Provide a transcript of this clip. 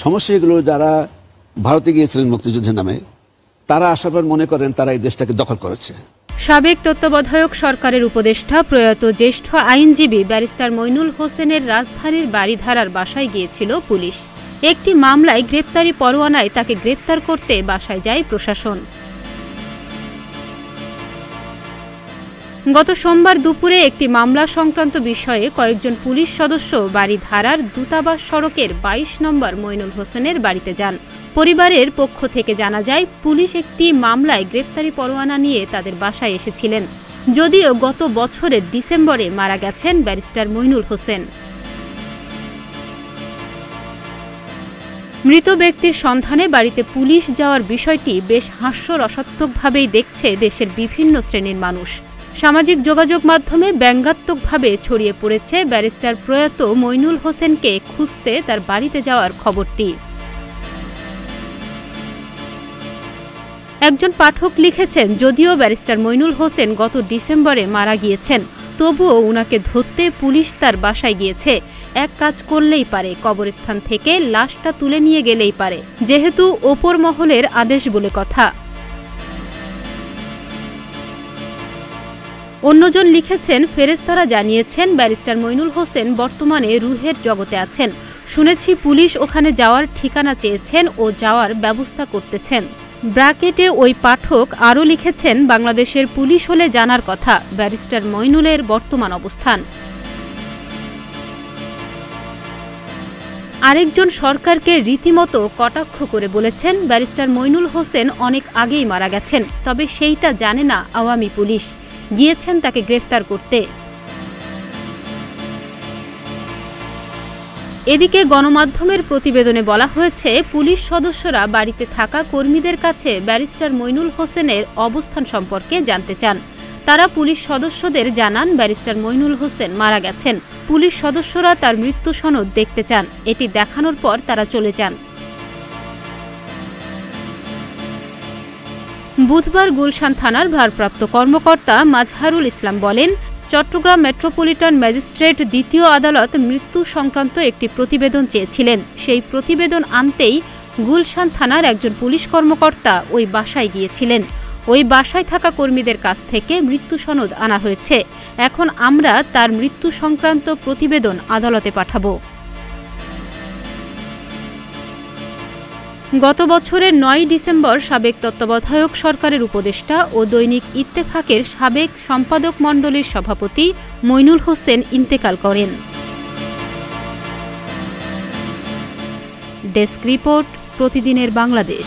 সমস্যা এগুলো যারা ভারতে গিয়েছিলেন মুক্তিযুদ্ধের নামে তারা আসার পর মনে করেন তারা এই দেশটাকে দখল করেছে। সাবেক তত্ত্বাবধায়ক সরকারের উপদেষ্টা প্রয়াত জ্যেষ্ঠ আইনজীবী ব্যারিস্টার মইনুল হোসেনের রাজধানীর বারিধারার বাসায় গিয়েছিল পুলিশ। একটি মামলায় গ্রেপ্তারি পরোয়ানায় তাকে গ্রেপ্তার করতে বাসায় যায় প্রশাসন। গত সোমবার দুপুরে একটি মামলা সংক্রান্ত বিষয়ে কয়েকজন পুলিশ সদস্য বারিধারার দূতাবাস সড়কের ২২ নম্বর মইনুল হোসেনের বাড়িতে যান। পরিবারের পক্ষ থেকে জানা যায়, পুলিশ একটি মামলায় গ্রেপ্তারি পরোয়ানা নিয়ে তাদের বাসায় এসেছিলেন। যদিও গত বছরের ডিসেম্বরে মারা গেছেন ব্যারিস্টার মইনুল হোসেন। মৃত ব্যক্তির সন্ধানে বাড়িতে পুলিশ যাওয়ার বিষয়টি বেশ হাস্যরসাত্মকভাবেই দেখছে দেশের বিভিন্ন শ্রেণীর মানুষ। সামাজিক যোগাযোগ মাধ্যমে ব্যঙ্গাত্মকভাবে ছড়িয়ে পড়েছে ব্যারিস্টার প্রয়াত মইনুল হোসেনকে খুঁজতে তার বাড়িতে যাওয়ার খবরটি। একজন পাঠক লিখেছেন, যদিও ব্যারিস্টার মইনুল হোসেন গত ডিসেম্বরে মারা গিয়েছেন, তবুও উনাকে ধরতে পুলিশ তার বাসায় গিয়েছে। এক কাজ করলেই পারে, কবরস্থান থেকে লাশটা তুলে নিয়ে গেলেই পারে, যেহেতু ওপর মহলের আদেশ বলে কথা। অন্যজন লিখেছেন, ফেরেশতারা জানিয়েছেন ব্যারিস্টার মইনুল হোসেন বর্তমানে রুহের জগতে আছেন। শুনেছি পুলিশ ওখানে যাওয়ার ঠিকানা চেয়েছেন ও যাওয়ার ব্যবস্থা করতেছেন। ব্র্যাকেটে ওই পাঠক আরও লিখেছেন, বাংলাদেশের পুলিশ হলে জানার কথা ব্যারিস্টার মইনুলের বর্তমান অবস্থান। আরেকজন সরকারকে রীতিমতো কটাক্ষ করে বলেছেন, ব্যারিস্টার মইনুল হোসেন অনেক আগেই মারা গেছেন, তবে সেইটা জানে না আওয়ামী পুলিশ, গিয়েছেন তাকে গ্রেফতার করতে। এদিকে গণমাধ্যমের প্রতিবেদনে বলা হয়েছে, পুলিশ সদস্যরা বাড়িতে থাকা কর্মীদের কাছে ব্যারিস্টার মইনুল হোসেনের অবস্থান সম্পর্কে জানতে চান। তারা পুলিশ সদস্যদের জানান ব্যারিস্টার মইনুল হোসেন মারা গেছেন। পুলিশ সদস্যরা তার মৃত্যু সনদ দেখতে চান। এটি দেখানোর পর তারা চলে যান। বুধবার গুলশান থানার ভারপ্রাপ্ত কর্মকর্তা মাজহারুল ইসলাম বলেন, চট্টগ্রাম মেট্রোপলিটন ম্যাজিস্ট্রেট দ্বিতীয় আদালত মৃত্যু সংক্রান্ত একটি প্রতিবেদন চেয়েছিলেন। সেই প্রতিবেদন আনতেই গুলশান থানার একজন পুলিশ কর্মকর্তা ওই বাসায় গিয়েছিলেন। ওই বাসায় থাকা কর্মীদের কাছ থেকে মৃত্যু সনদ আনা হয়েছে। এখন আমরা তার মৃত্যু সংক্রান্ত প্রতিবেদন আদালতে পাঠাবো। গত বছরের ৯ ডিসেম্বর সাবেক তত্ত্বাবধায়ক সরকারের উপদেষ্টা ও দৈনিক ইত্তেফাকের সাবেক সম্পাদক মণ্ডলীর সভাপতি মইনুল হোসেন ইন্তেকাল করেন। ডেস্ক রিপোর্ট, প্রতিদিনের বাংলাদেশ।